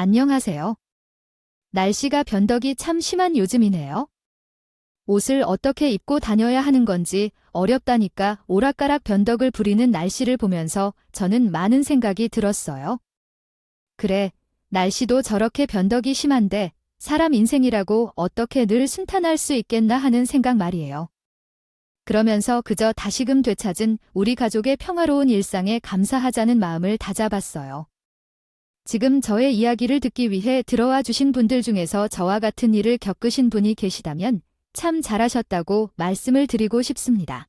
안녕하세요. 날씨가 변덕이 참 심한 요즘이네요. 옷을 어떻게 입고 다녀야 하는 건지 어렵다니까 오락가락 변덕을 부리는 날씨를 보면서 저는 많은 생각이 들었어요. 그래, 날씨도 저렇게 변덕이 심한데 사람 인생이라고 어떻게 늘 순탄할 수 있겠나 하는 생각 말이에요. 그러면서 그저 다시금 되찾은 우리 가족의 평화로운 일상에 감사하자는 마음을 다잡았어요. 지금 저의 이야기를 듣기 위해 들어와 주신 분들 중에서 저와 같은 일을 겪으신 분이 계시다면 참 잘하셨다고 말씀을 드리고 싶습니다.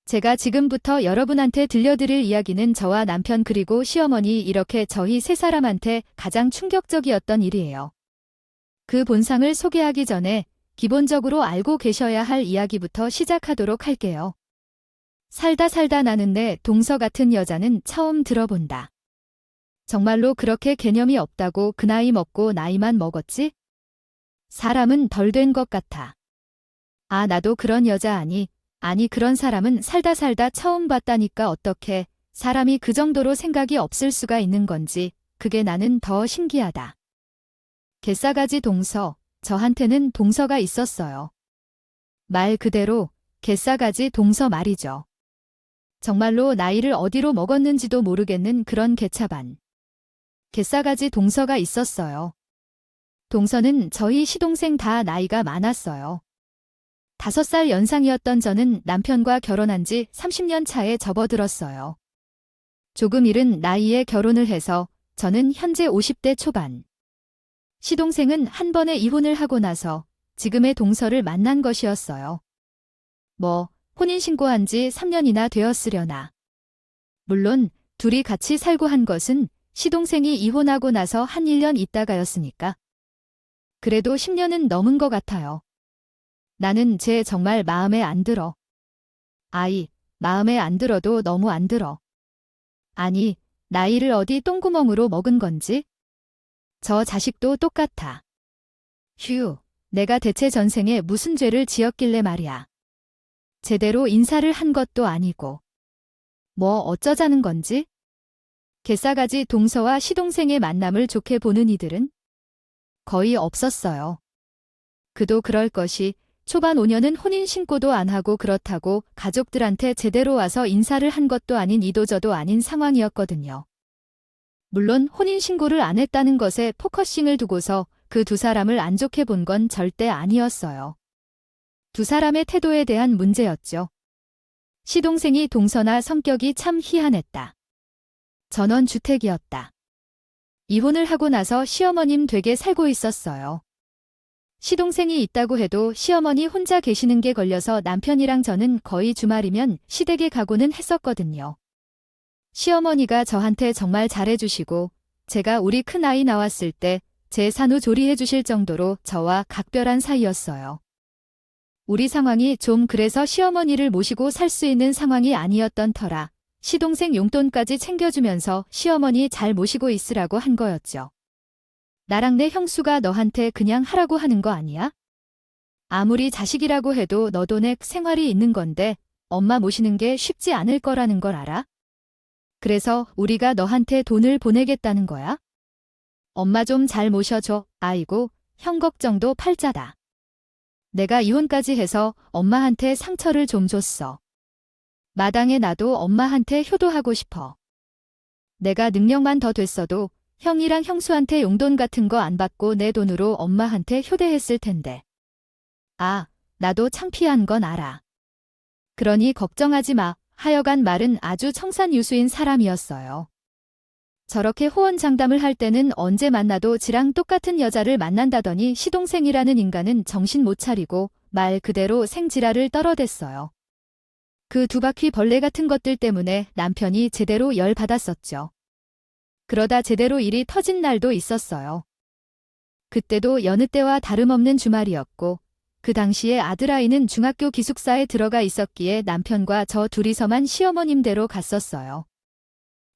제가 지금부터 여러분한테 들려드릴 이야기는 저와 남편 그리고 시어머니 이렇게 저희 세 사람한테 가장 충격적이었던 일이에요. 그 본상을 소개하기 전에 기본적으로 알고 계셔야 할 이야기부터 시작하도록 할게요. 살다 살다 나는 내 동서 같은 여자는 처음 들어본다. 정말로 그렇게 개념이 없다고 그 나이 먹고 나이만 먹었지? 사람은 덜 된 것 같아. 아, 나도 그런 여자 아니 그런 사람은 살다 살다 처음 봤다니까 어떻게 사람이 그 정도로 생각이 없을 수가 있는 건지 그게 나는 더 신기하다. 갯싸가지 동서, 저한테는 동서가 있었어요. 말 그대로 갯싸가지 동서 말이죠. 정말로 나이를 어디로 먹었는지도 모르겠는 그런 개차반. 갯싸가지 동서가 있었어요. 동서는 저희 시동생 다 나이가 많았어요. 5살 연상이었던 저는 남편과 결혼한 지 30년 차에 접어들었어요. 조금 이른 나이에 결혼을 해서 저는 현재 50대 초반. 시동생은 한 번에 이혼을 하고 나서 지금의 동서를 만난 것이었어요. 혼인신고한 지 3년이나 되었으려나. 물론 둘이 같이 살고 한 것은 시동생이 이혼하고 나서 한 1년 있다가였으니까. 그래도 10년은 넘은 것 같아요. 나는 쟤 정말 마음에 안 들어. 마음에 안 들어도 너무 안 들어. 아니, 나이를 어디 똥구멍으로 먹은 건지? 저 자식도 똑같아. 휴, 내가 대체 전생에 무슨 죄를 지었길래 말이야. 제대로 인사를 한 것도 아니고. 어쩌자는 건지? 갯싸가지 동서와 시동생의 만남을 좋게 보는 이들은 거의 없었어요. 그도 그럴 것이 초반 5년은 혼인신고도 안 하고 그렇다고 가족들한테 제대로 와서 인사를 한 것도 아닌 이도저도 아닌 상황이었거든요. 물론 혼인신고를 안 했다는 것에 포커싱을 두고서 그 두 사람을 안 좋게 본 건 절대 아니었어요. 두 사람의 태도에 대한 문제였죠. 시동생이 동서나 성격이 참 희한했다. 전원주택이었다. 이혼을 하고 나서 시어머님 댁에 살고 있었어요. 시동생이 있다고 해도 시어머니 혼자 계시는 게 걸려서 남편이랑 저는 거의 주말이면 시댁에 가고는 했었거든요. 시어머니가 저한테 정말 잘해주시고 제가 우리 큰아이 나왔을 때 제 산후 조리해 주실 정도로 저와 각별한 사이였어요. 우리 상황이 좀 그래서 시어머니를 모시고 살 수 있는 상황이 아니었던 터라 시동생 용돈까지 챙겨주면서 시어머니 잘 모시고 있으라고 한 거였죠. 나랑 내 형수가 너한테 그냥 하라고 하는 거 아니야? 아무리 자식이라고 해도 너도 내 생활이 있는 건데 엄마 모시는 게 쉽지 않을 거라는 걸 알아? 그래서 우리가 너한테 돈을 보내겠다는 거야? 엄마 좀 잘 모셔줘. 아이고, 형 걱정도 팔자다. 내가 이혼까지 해서 엄마한테 상처를 좀 줬어. 마당에 나도 엄마한테 효도하고 싶어. 내가 능력만 더 됐어도 형이랑 형수한테 용돈 같은 거 안 받고 내 돈으로 엄마한테 효대했을 텐데. 나도 창피한 건 알아. 그러니 걱정하지 마. 하여간 말은 아주 청산유수인 사람이었어요. 저렇게 호언장담을 할 때는 언제 만나도 지랑 똑같은 여자를 만난다더니 시동생이라는 인간은 정신 못 차리고 말 그대로 생지랄을 떨어댔어요. 그 두 바퀴 벌레 같은 것들 때문에 남편이 제대로 열 받았었죠. 그러다 제대로 일이 터진 날도 있었어요. 그때도 여느 때와 다름없는 주말이었고 그 당시에 아들아이는 중학교 기숙사에 들어가 있었기에 남편과 저 둘이서만 시어머님 댁으로 갔었어요.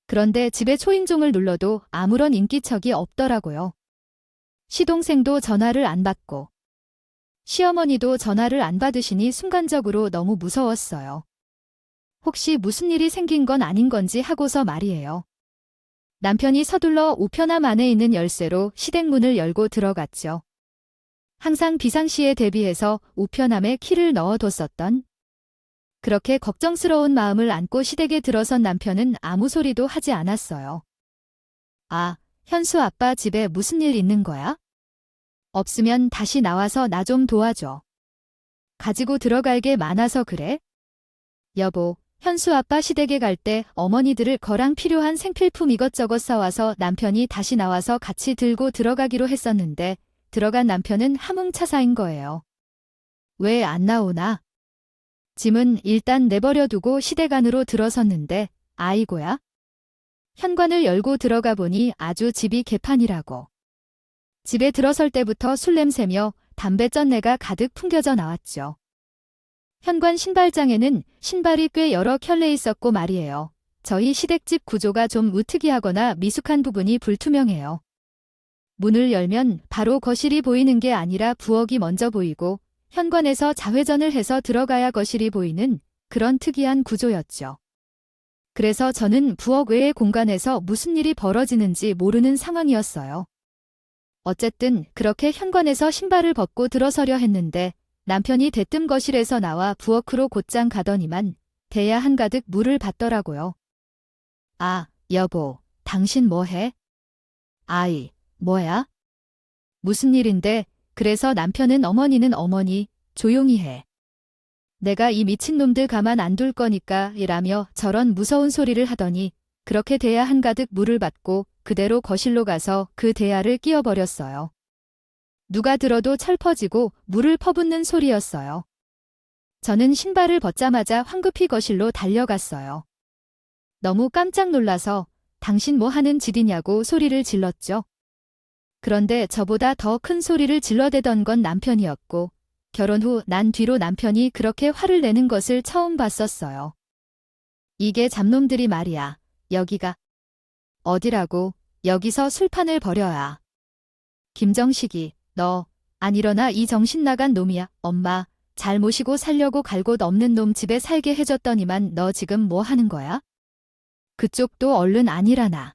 그런데 집에 초인종을 눌러도 아무런 인기척이 없더라고요. 시동생도 전화를 안 받고 시어머니도 전화를 안 받으시니 순간적으로 너무 무서웠어요. 혹시 무슨 일이 생긴 건 아닌 건지 하고서 말이에요. 남편이 서둘러 우편함 안에 있는 열쇠로 시댁문을 열고 들어갔죠. 항상 비상시에 대비해서 우편함에 키를 넣어뒀었던. 그렇게 걱정스러운 마음을 안고 시댁에 들어선 남편은 아무 소리도 하지 않았어요. 아, 현수 아빠 집에 무슨 일 있는 거야? 없으면 다시 나와서 나 좀 도와줘. 가지고 들어갈 게 많아서 그래? 여보, 현수 아빠 시댁에 갈 때 어머니들을 거랑 필요한 생필품 이것저것 사와서 남편이 다시 나와서 같이 들고 들어가기로 했었는데 들어간 남편은 함흥차사인 거예요. 왜 안 나오나? 짐은 일단 내버려 두고 시댁 안으로 들어섰는데 아이고야. 현관을 열고 들어가 보니 아주 집이 개판이라고. 집에 들어설 때부터 술 냄새며 담배 쩐내가 가득 풍겨져 나왔죠. 현관 신발장에는 신발이 꽤 여러 켤레 있었고 말이에요. 저희 시댁집 구조가 좀 으특이하거나 미숙한 부분이 불투명해요. 문을 열면 바로 거실이 보이는 게 아니라 부엌이 먼저 보이고 현관에서 좌회전을 해서 들어가야 거실이 보이는 그런 특이한 구조였죠. 그래서 저는 부엌 외의 공간에서 무슨 일이 벌어지는지 모르는 상황이었어요. 어쨌든 그렇게 현관에서 신발을 벗고 들어서려 했는데 남편이 대뜸 거실에서 나와 부엌으로 곧장 가더니만 대야 한가득 물을 받더라고요. 아, 여보, 당신 뭐해? 아이, 뭐야? 무슨 일인데? 그래서 남편은 어머니는 어머니, 조용히 해. 내가 이 미친놈들 가만 안 둘 거니까 이라며 저런 무서운 소리를 하더니 그렇게 대야 한가득 물을 받고 그대로 거실로 가서 그 대야를 끼워버렸어요. 누가 들어도 철퍼지고 물을 퍼붓는 소리였어요. 저는 신발을 벗자마자 황급히 거실로 달려갔어요. 너무 깜짝 놀라서 당신 뭐 하는 짓이냐고 소리를 질렀죠. 그런데 저보다 더 큰 소리를 질러대던 건 남편이었고 결혼 후 난 뒤로 남편이 그렇게 화를 내는 것을 처음 봤었어요. 이게 잡놈들이 말이야. 여기가 어디라고? 여기서 술판을 벌여야. 김정식이 너 안 일어나 이 정신 나간 놈이야. 엄마 잘 모시고 살려고 갈 곳 없는 놈 집에 살게 해줬더니만 너 지금 뭐 하는 거야? 그쪽도 얼른 안 일어나.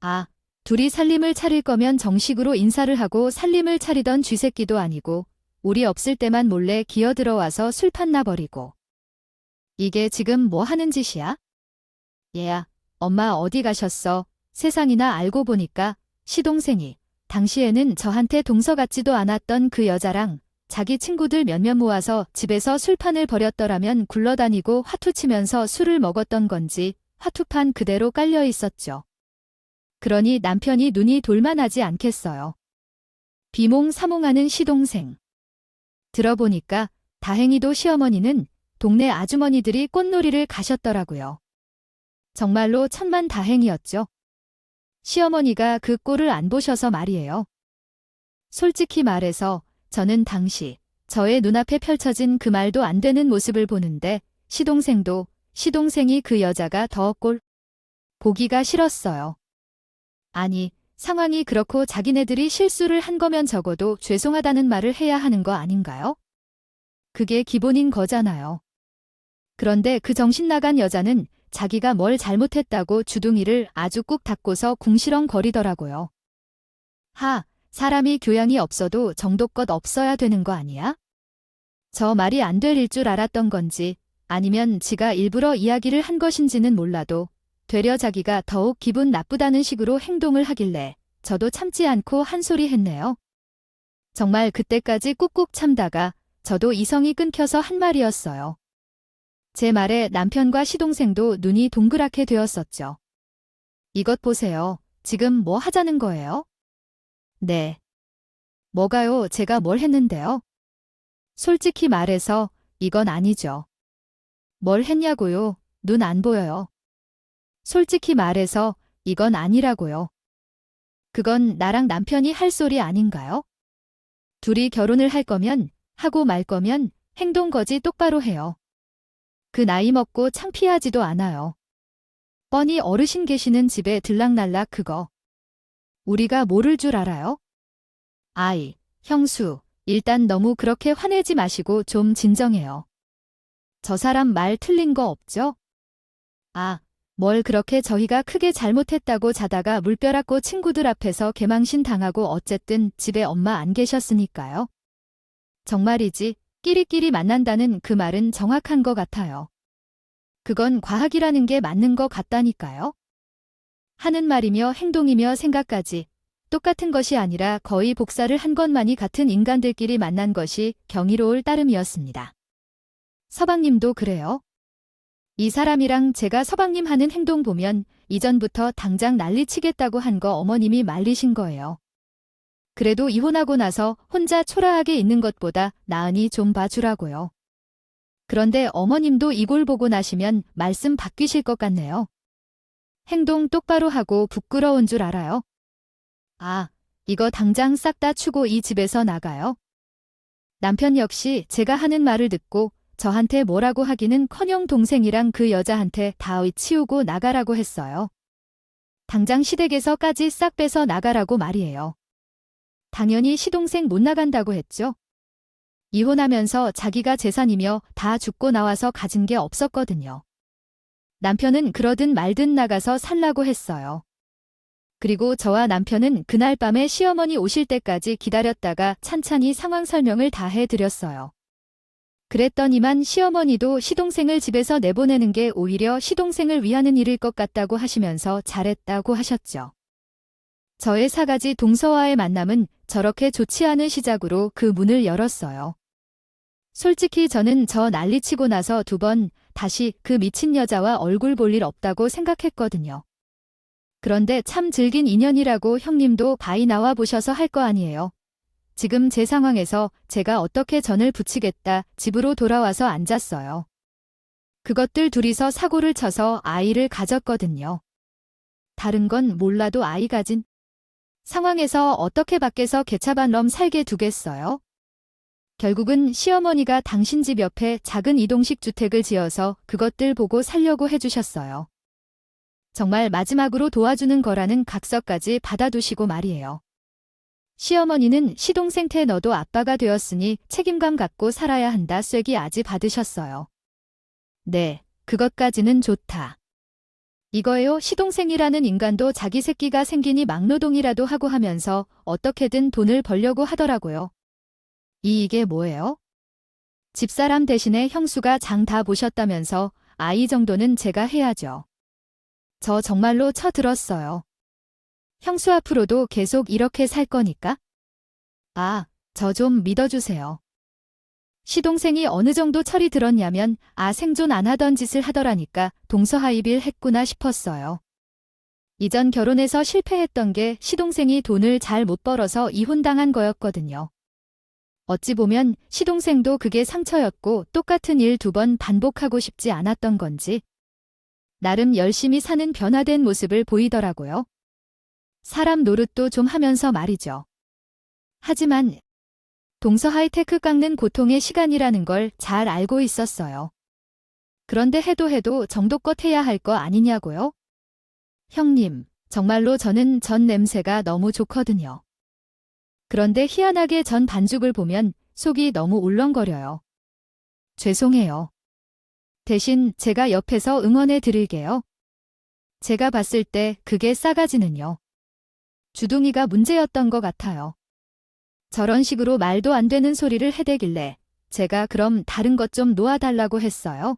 아, 둘이 살림을 차릴 거면 정식으로 인사를 하고 살림을 차리던 쥐새끼도 아니고 우리 없을 때만 몰래 기어들어와서 술판 나버리고. 이게 지금 뭐 하는 짓이야? 얘야, 엄마 어디 가셨어? 세상이나 알고 보니까 시동생이 당시에는 저한테 동서 같지도 않았던 그 여자랑 자기 친구들 몇몇 모아서 집에서 술판을 벌였더라면 굴러다니고 화투치면서 술을 먹었던 건지 화투판 그대로 깔려 있었죠. 그러니 남편이 눈이 돌만하지 않겠어요. 비몽사몽하는 시동생. 들어보니까 다행히도 시어머니는 동네 아주머니들이 꽃놀이를 가셨더라고요. 정말로 천만다행이었죠. 시어머니가 그 꼴을 안 보셔서 말이에요. 솔직히 말해서 저는 당시 저의 눈앞에 펼쳐진 그 말도 안 되는 모습을 보는데 시동생이 그 여자가 더 꼴 보기가 싫었어요. 아니, 상황이 그렇고 자기네들이 실수를 한 거면 적어도 죄송하다는 말을 해야 하는 거 아닌가요? 그게 기본인 거잖아요. 그런데 그 정신나간 여자는 자기가 뭘 잘못했다고 주둥이를 아주 꾹 닫고서 궁시렁거리더라고요. 사람이 교양이 없어도 정도껏 없어야 되는 거 아니야? 저 말이 안 될 줄 알았던 건지 아니면 지가 일부러 이야기를 한 것인지는 몰라도 되려 자기가 더욱 기분 나쁘다는 식으로 행동을 하길래 저도 참지 않고 한 소리 했네요. 정말 그때까지 꾹꾹 참다가 저도 이성이 끊겨서 한 말이었어요. 제 말에 남편과 시동생도 눈이 동그랗게 되었었죠. 이것 보세요. 지금 뭐 하자는 거예요? 네. 뭐가요? 제가 뭘 했는데요? 솔직히 말해서 이건 아니죠. 뭘 했냐고요? 눈 안 보여요. 솔직히 말해서 이건 아니라고요. 그건 나랑 남편이 할 소리 아닌가요? 둘이 결혼을 할 거면 하고 말 거면 행동 거지 똑바로 해요. 그 나이 먹고 창피하지도 않아요. 뻔히 어르신 계시는 집에 들락날락 그거. 우리가 모를 줄 알아요? 아이, 형수, 일단 너무 그렇게 화내지 마시고 좀 진정해요. 저 사람 말 틀린 거 없죠? 아, 뭘 그렇게 저희가 크게 잘못했다고 자다가 물벼락고 친구들 앞에서 개망신 당하고 어쨌든 집에 엄마 안 계셨으니까요. 정말이지 끼리끼리 만난다는 그 말은 정확한 것 같아요. 그건 과학이라는 게 맞는 것 같다니까요. 하는 말이며 행동이며 생각까지 똑같은 것이 아니라 거의 복사를 한 것만이 같은 인간들끼리 만난 것이 경이로울 따름이었습니다. 서방님도 그래요? 이 사람이랑 제가 서방님 하는 행동 보면 이전부터 당장 난리치겠다고 한 거 어머님이 말리신 거예요. 그래도 이혼하고 나서 혼자 초라하게 있는 것보다 나으니 좀 봐주라고요. 그런데 어머님도 이 꼴 보고 나시면 말씀 바뀌실 것 같네요. 행동 똑바로 하고 부끄러운 줄 알아요? 아, 이거 당장 싹 다 추고 이 집에서 나가요. 남편 역시 제가 하는 말을 듣고 저한테 뭐라고 하기는커녕 동생이랑 그 여자한테 다 치우고 나가라고 했어요. 당장 시댁에서까지 싹 빼서 나가라고 말이에요. 당연히 시동생 못 나간다고 했죠. 이혼하면서 자기가 재산이며 다 죽고 나와서 가진 게 없었거든요. 남편은 그러든 말든 나가서 살라고 했어요. 그리고 저와 남편은 그날 밤에 시어머니 오실 때까지 기다렸다가 찬찬히 상황 설명을 다 해드렸어요. 그랬더니만 시어머니도 시동생을 집에서 내보내는 게 오히려 시동생을 위하는 일일 것 같다고 하시면서 잘했다고 하셨죠. 저의 사가지 동서와의 만남은 저렇게 좋지 않은 시작으로 그 문을 열었어요. 솔직히 저는 저 난리치고 나서 2번 다시 그 미친 여자와 얼굴 볼 일 없다고 생각했거든요. 그런데 참 즐긴 인연이라고 형님도 바이 나와 보셔서 할 거 아니에요. 지금 제 상황에서 제가 어떻게 전을 붙이겠다 집으로 돌아와서 앉았어요. 그것들 둘이서 사고를 쳐서 아이를 가졌거든요. 다른 건 몰라도 아이 가진 상황에서 어떻게 밖에서 개차반럼 살게 두겠어요? 결국은 시어머니가 당신 집 옆에 작은 이동식 주택을 지어서 그것들 보고 살려고 해주셨어요. 정말 마지막으로 도와주는 거라는 각서까지 받아두시고 말이에요. 시어머니는 시동생태 너도 아빠가 되었으니 책임감 갖고 살아야 한다 쐐기 아지 받으셨어요. 네, 그것까지는 좋다. 이거예요. 시동생이라는 인간도 자기 새끼가 생기니 막노동이라도 하고 하면서 어떻게든 돈을 벌려고 하더라고요. 이게 뭐예요? 집사람 대신에 형수가 장 다 보셨다면서 아이 정도는 제가 해야죠. 저 정말로 쳐들었어요. 형수 앞으로도 계속 이렇게 살 거니까? 아, 저 좀 믿어주세요. 시동생이 어느 정도 철이 들었냐면 생존 안 하던 짓을 하더라니까 동서하이빌 했구나 싶었어요. 이전 결혼에서 실패했던 게 시동생이 돈을 잘 못 벌어서 이혼당한 거였거든요. 어찌 보면 시동생도 그게 상처였고 똑같은 일 2번 반복하고 싶지 않았던 건지 나름 열심히 사는 변화된 모습을 보이더라고요. 사람 노릇도 좀 하면서 말이죠. 하지만 동서 하이테크 깎는 고통의 시간이라는 걸 잘 알고 있었어요. 그런데 해도 정도껏 해야 할 거 아니냐고요? 형님, 정말로 저는 전 냄새가 너무 좋거든요. 그런데 희한하게 전 반죽을 보면 속이 너무 울렁거려요. 죄송해요. 대신 제가 옆에서 응원해 드릴게요. 제가 봤을 때 그게 싸가지는요. 주둥이가 문제였던 것 같아요. 저런 식으로 말도 안 되는 소리를 해대길래 제가 그럼 다른 것 좀 놓아달라고 했어요.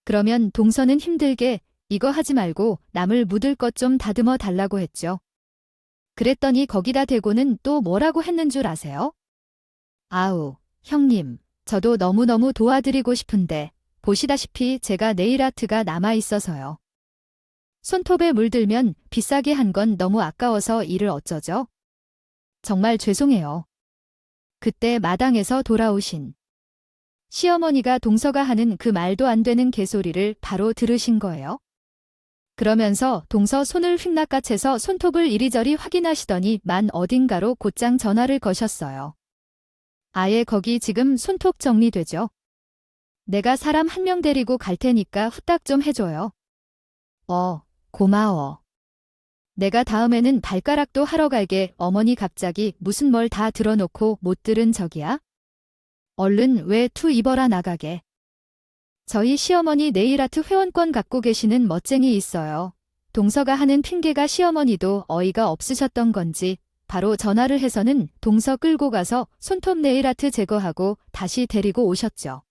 그러면 동서는 힘들게 이거 하지 말고 남을 묻을 것 좀 다듬어 달라고 했죠. 그랬더니 거기다 대고는 또 뭐라고 했는 줄 아세요? 아우, 형님, 저도 너무너무 도와드리고 싶은데 보시다시피 제가 네일아트가 남아있어서요. 손톱에 물들면 비싸게 한 건 너무 아까워서 일을 어쩌죠? 정말 죄송해요. 그때 마당에서 돌아오신 시어머니가 동서가 하는 그 말도 안 되는 개소리를 바로 들으신 거예요. 그러면서 동서 손을 휙 낚아채서 손톱을 이리저리 확인하시더니 만 어딘가로 곧장 전화를 거셨어요. 아예 거기 지금 손톱 정리되죠? 내가 사람 1명 데리고 갈 테니까 후딱 좀 해줘요. 고마워. 내가 다음에는 발가락도 하러 갈게. 어머니 갑자기 무슨 뭘 다 들어놓고 못 들은 적이야? 얼른 외투 입어라 나가게. 저희 시어머니 네일아트 회원권 갖고 계시는 멋쟁이 있어요. 동서가 하는 핑계가 시어머니도 어이가 없으셨던 건지 바로 전화를 해서는 동서 끌고 가서 손톱 네일아트 제거하고 다시 데리고 오셨죠.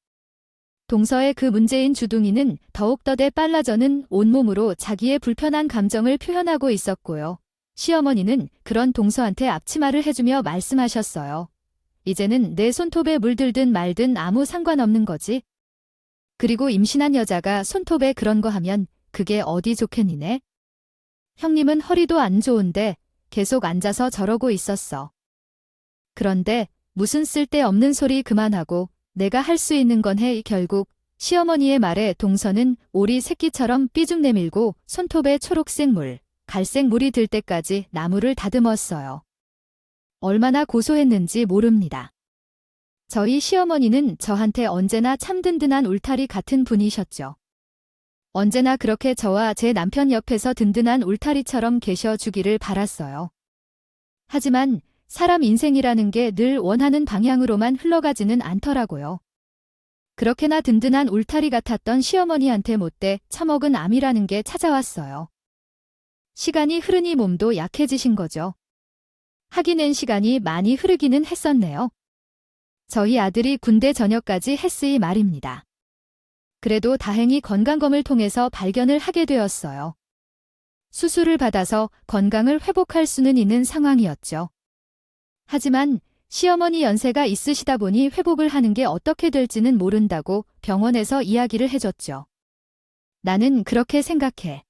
동서의 그 문제인 주둥이는 더욱더 빨라져는 온몸으로 자기의 불편한 감정을 표현하고 있었고요. 시어머니는 그런 동서한테 앞치마를 해주며 말씀하셨어요. 이제는 내 손톱에 물들든 말든 아무 상관없는 거지. 그리고 임신한 여자가 손톱에 그런 거 하면 그게 어디 좋겠니네? 형님은 허리도 안 좋은데 계속 앉아서 저러고 있었어. 그런데 무슨 쓸데없는 소리 그만하고 내가 할 수 있는 건 해. 결국 시어머니의 말에 동서는 오리 새끼처럼 삐죽 내밀고 손톱에 초록색 물, 갈색 물이 들 때까지 나무를 다듬었어요. 얼마나 고소했는지 모릅니다. 저희 시어머니는 저한테 언제나 참 든든한 울타리 같은 분이셨죠. 언제나 그렇게 저와 제 남편 옆에서 든든한 울타리처럼 계셔주기를 바랐어요. 하지만 사람 인생이라는 게 늘 원하는 방향으로만 흘러가지는 않더라고요. 그렇게나 든든한 울타리 같았던 시어머니한테 못돼 처먹은 암이라는 게 찾아왔어요. 시간이 흐르니 몸도 약해지신 거죠. 하긴 시간이 많이 흐르기는 했었네요. 저희 아들이 군대 전역까지 했으이 말입니다. 그래도 다행히 건강검을 통해서 발견을 하게 되었어요. 수술을 받아서 건강을 회복할 수는 있는 상황이었죠. 하지만 시어머니 연세가 있으시다 보니 회복을 하는 게 어떻게 될지는 모른다고 병원에서 이야기를 해줬죠. 나는 그렇게 생각해.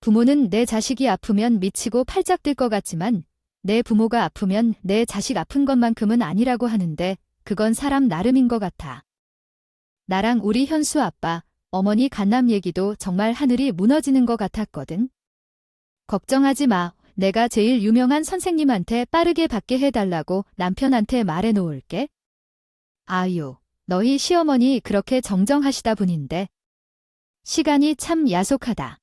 부모는 내 자식이 아프면 미치고 팔짝 뛸 것 같지만 내 부모가 아프면 내 자식 아픈 것만큼은 아니라고 하는데 그건 사람 나름인 것 같아. 나랑 우리 현수 아빠, 어머니 간남 얘기도 정말 하늘이 무너지는 것 같았거든. 걱정하지 마. 내가 제일 유명한 선생님한테 빠르게 받게 해달라고 남편한테 말해 놓을게. 아유, 너희 시어머니 그렇게 정정하시다 분인데. 시간이 참 야속하다.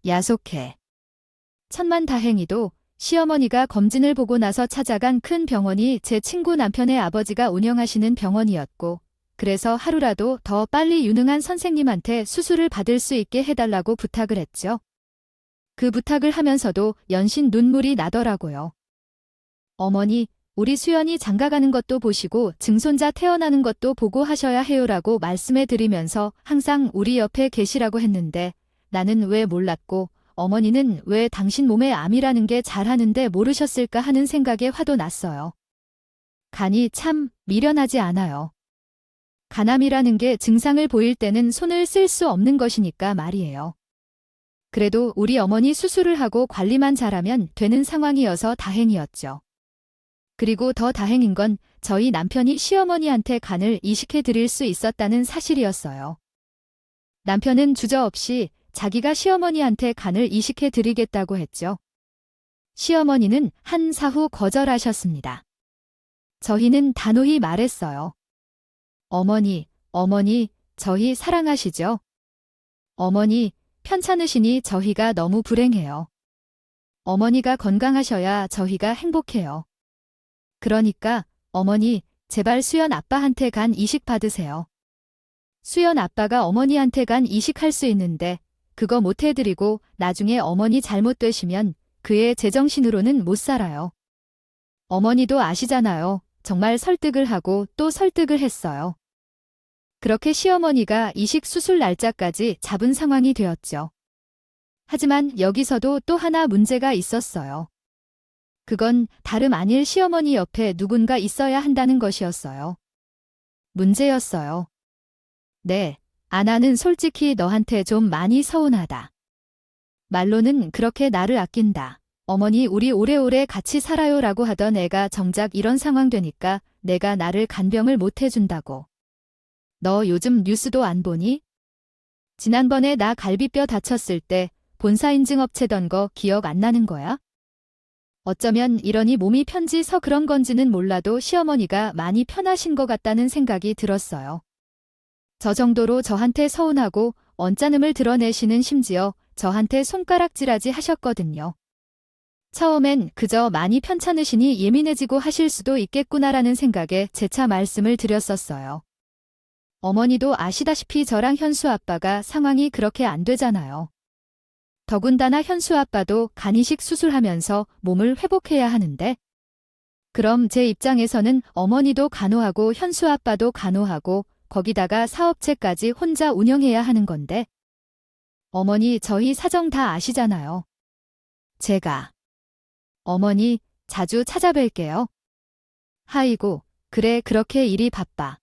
야속해. 천만다행히도 시어머니가 검진을 보고 나서 찾아간 큰 병원이 제 친구 남편의 아버지가 운영하시는 병원이었고, 그래서 하루라도 더 빨리 유능한 선생님한테 수술을 받을 수 있게 해달라고 부탁을 했죠. 그 부탁을 하면서도 연신 눈물이 나더라고요. 어머니, 우리 수연이 장가가는 것도 보시고 증손자 태어나는 것도 보고 하셔야 해요라고 말씀해 드리면서 항상 우리 옆에 계시라고 했는데 나는 왜 몰랐고 어머니는 왜 당신 몸에 암이라는 게 잘하는데 모르셨을까 하는 생각에 화도 났어요. 간이 참 미련하지 않아요. 간암이라는 게 증상을 보일 때는 손을 쓸 수 없는 것이니까 말이에요. 그래도 우리 어머니 수술을 하고 관리만 잘하면 되는 상황이어서 다행이었죠. 그리고 더 다행인 건 저희 남편이 시어머니한테 간을 이식해 드릴 수 있었다는 사실이었어요. 남편은 주저없이 자기가 시어머니한테 간을 이식해 드리겠다고 했죠. 시어머니는 한 사후 거절하셨습니다. 저희는 단호히 말했어요. 어머니, 저희 사랑하시죠? 어머니, 편찮으시니 저희가 너무 불행해요. 어머니가 건강하셔야 저희가 행복해요. 그러니까 어머니, 제발 수연 아빠한테 간 이식 받으세요. 수연 아빠가 어머니한테 간 이식할 수 있는데 그거 못 해드리고 나중에 어머니 잘못되시면 그의 제정신으로는 못 살아요. 어머니도 아시잖아요. 정말 설득을 하고 또 설득을 했어요. 그렇게 시어머니가 이식 수술 날짜까지 잡은 상황이 되었죠. 하지만 여기서도 또 하나 문제가 있었어요. 그건 다름 아닐 시어머니 옆에 누군가 있어야 한다는 것이었어요. 문제였어요. 네, 아나는 솔직히 너한테 좀 많이 서운하다. 말로는 그렇게 나를 아낀다. 어머니 우리 오래오래 같이 살아요라고 하던 애가 정작 이런 상황 되니까 내가 나를 간병을 못 해준다고. 너 요즘 뉴스도 안 보니? 지난번에 나 갈비뼈 다쳤을 때 본사인증업체던 거 기억 안 나는 거야? 어쩌면 이러니 몸이 편지서 그런 건지는 몰라도 시어머니가 많이 편하신 것 같다는 생각이 들었어요. 저 정도로 저한테 서운하고 언짢음을 드러내시는 심지어 저한테 손가락질하지 하셨거든요. 처음엔 그저 많이 편찮으시니 예민해지고 하실 수도 있겠구나라는 생각에 재차 말씀을 드렸었어요. 어머니도 아시다시피 저랑 현수 아빠가 상황이 그렇게 안 되잖아요. 더군다나 현수 아빠도 간이식 수술하면서 몸을 회복해야 하는데, 그럼 제 입장에서는 어머니도 간호하고 현수 아빠도 간호하고 거기다가 사업체까지 혼자 운영해야 하는 건데, 어머니 저희 사정 다 아시잖아요. 제가 어머니 자주 찾아뵐게요. 하이고, 그래 그렇게 일이 바빠.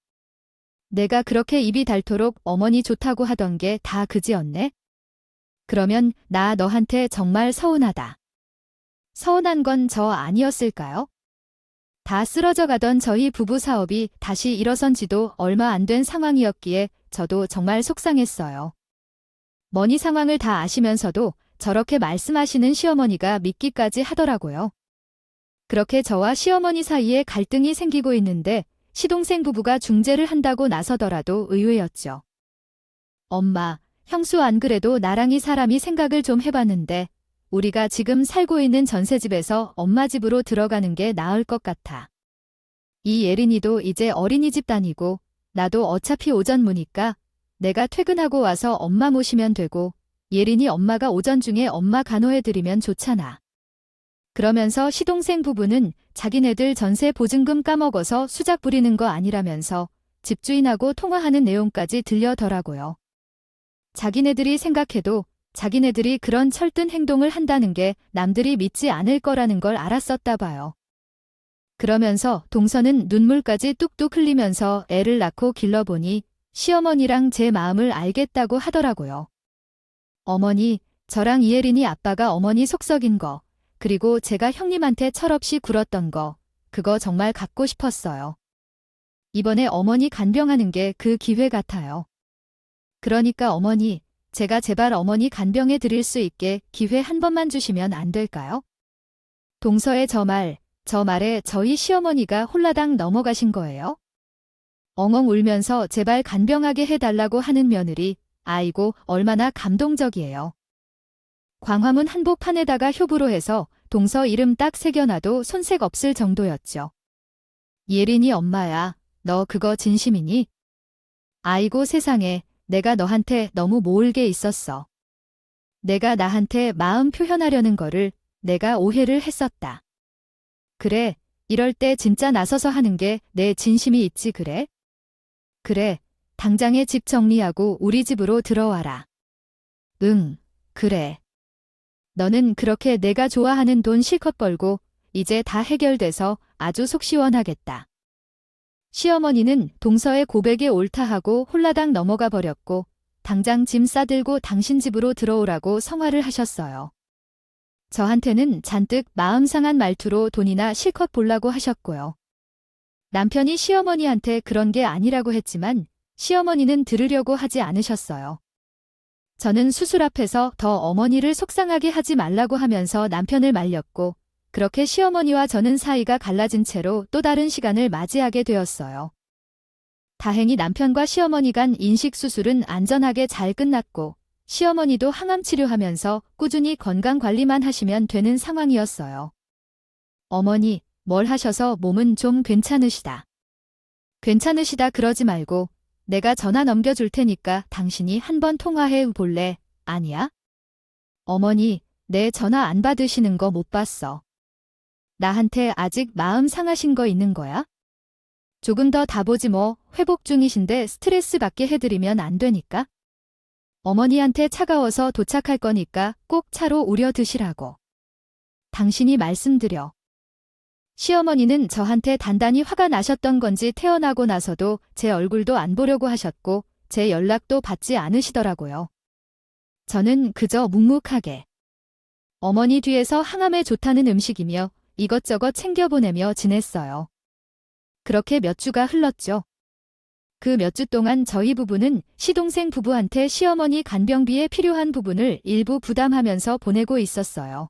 내가 그렇게 입이 닳도록 어머니 좋다고 하던 게 다 그지였네? 그러면 나 너한테 정말 서운하다. 서운한 건 저 아니었을까요? 다 쓰러져 가던 저희 부부 사업이 다시 일어선 지도 얼마 안 된 상황이었기에 저도 정말 속상했어요. 머니 상황을 다 아시면서도 저렇게 말씀하시는 시어머니가 믿기까지 하더라고요. 그렇게 저와 시어머니 사이에 갈등이 생기고 있는데 시동생 부부가 중재를 한다고 나서더라도 의외였죠. 엄마, 형수 안 그래도 나랑이 사람이 생각을 좀 해봤는데 우리가 지금 살고 있는 전셋집에서 엄마 집으로 들어가는 게 나을 것 같아. 이 예린이도 이제 어린이집 다니고 나도 어차피 오전무니까 내가 퇴근하고 와서 엄마 모시면 되고 예린이 엄마가 오전 중에 엄마 간호해드리면 좋잖아. 그러면서 시동생 부부는 자기네들 전세 보증금 까먹어서 수작 부리는 거 아니라면서 집주인하고 통화하는 내용까지 들려더라고요. 자기네들이 생각해도 자기네들이 그런 철든 행동을 한다는 게 남들이 믿지 않을 거라는 걸 알았었다 봐요. 그러면서 동서는 눈물까지 뚝뚝 흘리면서 애를 낳고 길러보니 시어머니랑 제 마음을 알겠다고 하더라고요. 어머니, 저랑 이혜린이 아빠가 어머니 속썩인 거, 그리고 제가 형님한테 철없이 굴었던 거, 그거 정말 갖고 싶었어요. 이번에 어머니 간병하는 게 그 기회 같아요. 그러니까 어머니, 제가 제발 어머니 간병해 드릴 수 있게 기회 한 번만 주시면 안 될까요? 동서의 저 말에 저희 시어머니가 홀라당 넘어가신 거예요. 엉엉 울면서 제발 간병하게 해달라고 하는 며느리, 아이고 얼마나 감동적이에요. 광화문 한복판에다가 효부로 해서 동서 이름 딱 새겨놔도 손색 없을 정도였죠. 예린이 엄마야, 너 그거 진심이니? 아이고 세상에, 내가 너한테 너무 모을 게 있었어. 내가 나한테 마음 표현하려는 거를 내가 오해를 했었다. 그래, 이럴 때 진짜 나서서 하는 게 내 진심이 있지 그래? 그래, 당장에 집 정리하고 우리 집으로 들어와라. 응, 그래. 너는 그렇게 내가 좋아하는 돈 실컷 벌고 이제 다 해결돼서 아주 속 시원하겠다. 시어머니는 동서의 고백에 옳다하고 홀라당 넘어가 버렸고 당장 짐 싸들고 당신 집으로 들어오라고 성화를 하셨어요. 저한테는 잔뜩 마음 상한 말투로 돈이나 실컷 볼라고 하셨고요. 남편이 시어머니한테 그런 게 아니라고 했지만 시어머니는 들으려고 하지 않으셨어요. 저는 수술 앞에서 더 어머니를 속상하게 하지 말라고 하면서 남편을 말렸고 그렇게 시어머니와 저는 사이가 갈라진 채로 또 다른 시간을 맞이하게 되었어요. 다행히 남편과 시어머니 간 인식수술은 안전하게 잘 끝났고 시어머니도 항암 치료하면서 꾸준히 건강관리만 하시면 되는 상황이었어요. 어머니, 뭘 하셔서 몸은 좀 괜찮으시다. 괜찮으시다 그러지 말고 내가 전화 넘겨줄 테니까 당신이 한번 통화해 볼래? 아니야? 어머니, 내 전화 안 받으시는 거 못 봤어. 나한테 아직 마음 상하신 거 있는 거야? 조금 더 다보지 뭐, 회복 중이신데 스트레스 받게 해드리면 안 되니까? 어머니한테 차가워서 도착할 거니까 꼭 차로 우려 드시라고. 당신이 말씀드려. 시어머니는 저한테 단단히 화가 나셨던 건지 태어나고 나서도 제 얼굴도 안 보려고 하셨고 제 연락도 받지 않으시더라고요. 저는 그저 묵묵하게 어머니 뒤에서 항암에 좋다는 음식이며 이것저것 챙겨보내며 지냈어요. 그렇게 몇 주가 흘렀죠. 그 몇 주 동안 저희 부부는 시동생 부부한테 시어머니 간병비에 필요한 부분을 일부 부담하면서 보내고 있었어요.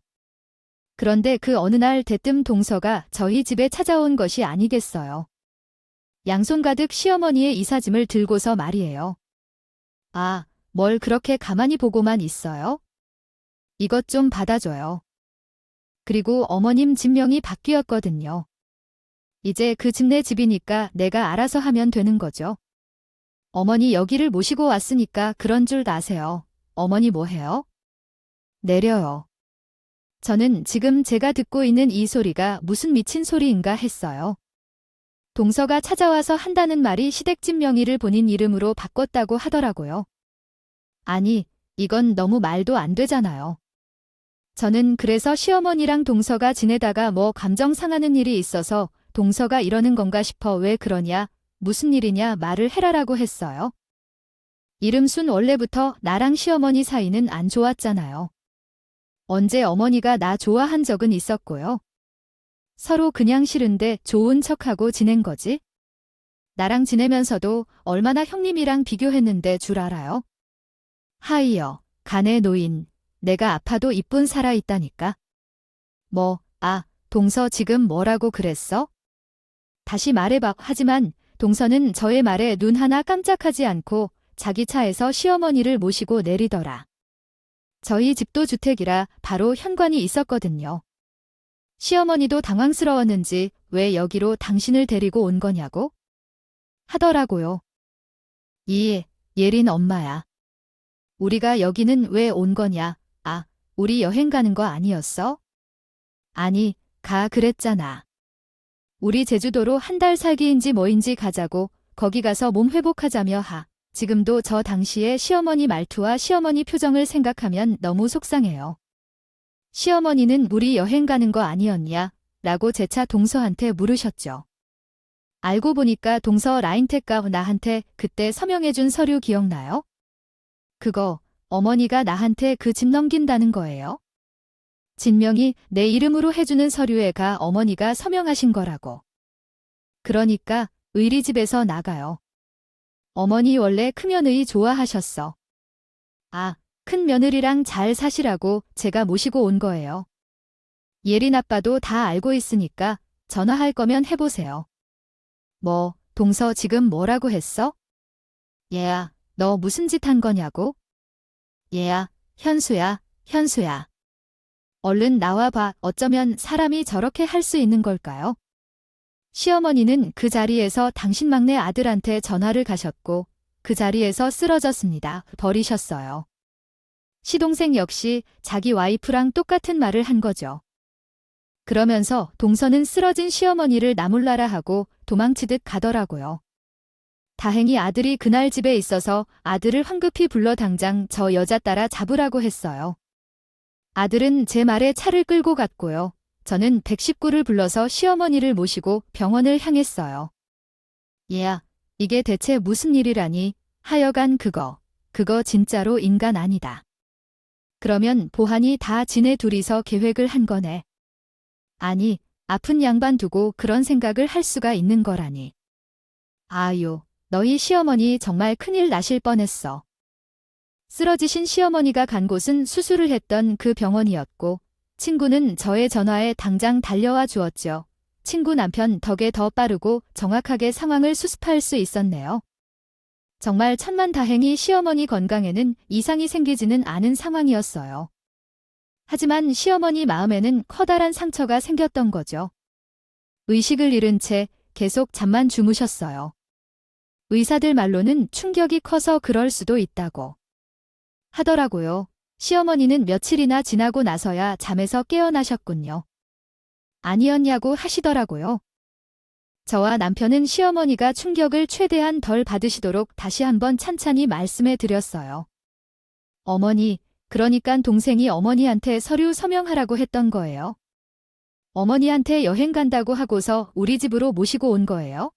그런데 그 어느 날 대뜸 동서가 저희 집에 찾아온 것이 아니겠어요. 양손 가득 시어머니의 이삿짐을 들고서 말이에요. 아, 뭘 그렇게 가만히 보고만 있어요? 이것 좀 받아줘요. 그리고 어머님 집명이 바뀌었거든요. 이제 그 집 내 집이니까 내가 알아서 하면 되는 거죠. 어머니 여기를 모시고 왔으니까 그런 줄 아세요. 어머니 뭐해요? 내려요. 저는 지금 제가 듣고 있는 이 소리가 무슨 미친 소리인가 했어요. 동서가 찾아와서 한다는 말이 시댁집 명의를 본인 이름으로 바꿨다고 하더라고요. 아니, 이건 너무 말도 안 되잖아요. 저는 그래서 시어머니랑 동서가 지내다가 뭐 감정 상하는 일이 있어서 동서가 이러는 건가 싶어 왜 그러냐, 무슨 일이냐 말을 해라라고 했어요. 이름순 원래부터 나랑 시어머니 사이는 안 좋았잖아요. 언제 어머니가 나 좋아한 적은 있었고요. 서로 그냥 싫은데 좋은 척하고 지낸 거지. 나랑 지내면서도 얼마나 형님이랑 비교했는데 줄 알아요? 하이여, 간의 노인, 내가 아파도 이쁜 살아있다니까. 동서 지금 뭐라고 그랬어? 다시 말해봐. 하지만 동서는 저의 말에 눈 하나 깜짝하지 않고 자기 차에서 시어머니를 모시고 내리더라. 저희 집도 주택이라 바로 현관이 있었거든요. 시어머니도 당황스러웠는지 왜 여기로 당신을 데리고 온 거냐고 하더라고요. 예린 엄마야. 우리가 여기는 왜 온 거냐? 우리 여행 가는 거 아니었어? 아니, 가 그랬잖아. 우리 제주도로 한 달 살기인지 뭐인지 가자고 거기 가서 몸 회복하자며 지금도 저 당시의 시어머니 말투와 시어머니 표정을 생각하면 너무 속상해요. 시어머니는 우리 여행 가는 거 아니었냐? 라고 재차 동서한테 물으셨죠. 알고 보니까 동서 라인텍가 나한테 그때 서명해준 서류 기억나요? 그거 어머니가 나한테 그 집 넘긴다는 거예요. 진명이 내 이름으로 해주는 서류에가 어머니가 서명하신 거라고. 그러니까 의리집에서 나가요. 어머니 원래 큰며느리 좋아하셨어. 큰 며느리랑 잘 사시라고 제가 모시고 온 거예요. 예린 아빠도 다 알고 있으니까 전화할 거면 해보세요. 동서 지금 뭐라고 했어? 얘야, 너 무슨 짓 한 거냐고? 얘야, 현수야. 얼른 나와봐. 어쩌면 사람이 저렇게 할 수 있는 걸까요? 시어머니는 그 자리에서 당신 막내 아들한테 전화를 가셨고 그 자리에서 쓰러졌습니다. 버리셨어요. 시동생 역시 자기 와이프랑 똑같은 말을 한 거죠. 그러면서 동서는 쓰러진 시어머니를 나몰라라 하고 도망치듯 가더라고요. 다행히 아들이 그날 집에 있어서 아들을 황급히 불러 당장 저 여자 따라 잡으라고 했어요. 아들은 제 말에 차를 끌고 갔고요. 저는 119를 불러서 시어머니를 모시고 병원을 향했어요. 얘야, 이게 대체 무슨 일이라니? 하여간 그거 진짜로 인간 아니다. 그러면 보한이 다 지네 둘이서 계획을 한 거네. 아니, 아픈 양반 두고 그런 생각을 할 수가 있는 거라니. 너희 시어머니 정말 큰일 나실 뻔했어. 쓰러지신 시어머니가 간 곳은 수술을 했던 그 병원이었고 친구는 저의 전화에 당장 달려와 주었죠. 친구 남편 덕에 더 빠르고 정확하게 상황을 수습할 수 있었네요. 정말 천만다행히 시어머니 건강에는 이상이 생기지는 않은 상황이었어요. 하지만 시어머니 마음에는 커다란 상처가 생겼던 거죠. 의식을 잃은 채 계속 잠만 주무셨어요. 의사들 말로는 충격이 커서 그럴 수도 있다고 하더라고요. 시어머니는 며칠이나 지나고 나서야 잠에서 깨어나셨군요. 아니었냐고 하시더라고요. 저와 남편은 시어머니가 충격을 최대한 덜 받으시도록 다시 한번 찬찬히 말씀해 드렸어요. 어머니, 그러니깐 동생이 어머니한테 서류 서명하라고 했던 거예요. 어머니한테 여행 간다고 하고서 우리 집으로 모시고 온 거예요.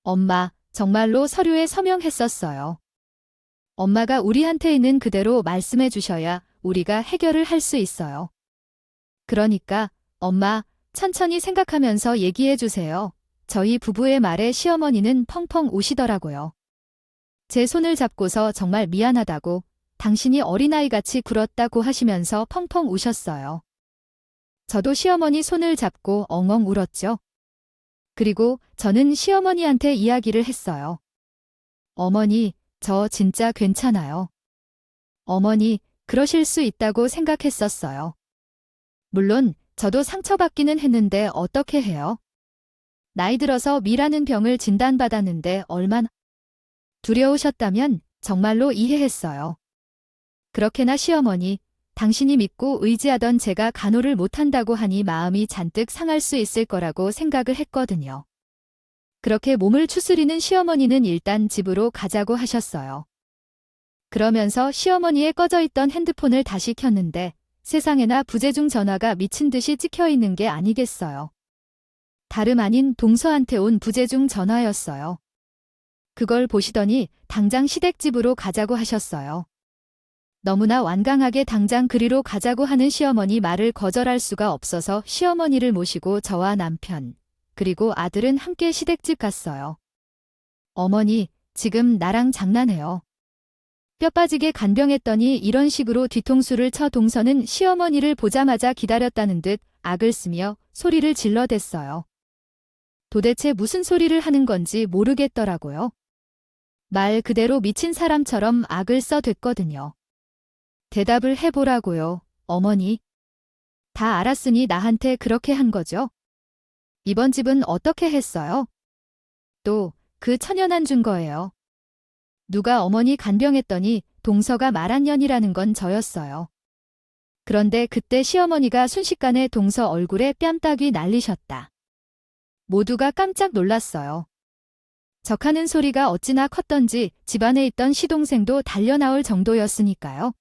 엄마, 정말로 서류에 서명했었어요. 엄마가 우리한테 있는 그대로 말씀해 주셔야 우리가 해결을 할 수 있어요. 그러니까 엄마, 천천히 생각하면서 얘기해 주세요. 저희 부부의 말에 시어머니는 펑펑 우시더라고요. 제 손을 잡고서 정말 미안하다고, 당신이 어린아이같이 굴었다고 하시면서 펑펑 우셨어요. 저도 시어머니 손을 잡고 엉엉 울었죠. 그리고 저는 시어머니한테 이야기를 했어요. 어머니, 저 진짜 괜찮아요. 어머니, 그러실 수 있다고 생각했었어요. 물론 저도 상처받기는 했는데 어떻게 해요? 나이 들어서 미라는 병을 진단받았는데 얼마나 두려우셨다면 정말로 이해했어요. 그렇게나 시어머니, 당신이 믿고 의지하던 제가 간호를 못한다고 하니 마음이 잔뜩 상할 수 있을 거라고 생각을 했거든요. 그렇게 몸을 추스리는 시어머니는 일단 집으로 가자고 하셨어요. 그러면서 시어머니의 꺼져 있던 핸드폰을 다시 켰는데 세상에나 부재중 전화가 미친 듯이 찍혀 있는 게 아니겠어요. 다름 아닌 동서한테 온 부재중 전화였어요. 그걸 보시더니 당장 시댁집으로 가자고 하셨어요. 너무나 완강하게 당장 그리로 가자고 하는 시어머니 말을 거절할 수가 없어서 시어머니를 모시고 저와 남편, 그리고 아들은 함께 시댁집 갔어요. 어머니, 지금 나랑 장난해요. 뼈 빠지게 간병했더니 이런 식으로 뒤통수를 쳐 동서는 시어머니를 보자마자 기다렸다는 듯 악을 쓰며 소리를 질러댔어요. 도대체 무슨 소리를 하는 건지 모르겠더라고요. 말 그대로 미친 사람처럼 악을 써댔거든요. 대답을 해보라고요, 어머니. 다 알았으니 나한테 그렇게 한 거죠? 이번 집은 어떻게 했어요? 또, 그 천연안 준 거예요. 누가 어머니 간병했더니 동서가 말한 년이라는 건 저였어요. 그런데 그때 시어머니가 순식간에 동서 얼굴에 뺨따귀 날리셨다. 모두가 깜짝 놀랐어요. 적하는 소리가 어찌나 컸던지 집안에 있던 시동생도 달려나올 정도였으니까요.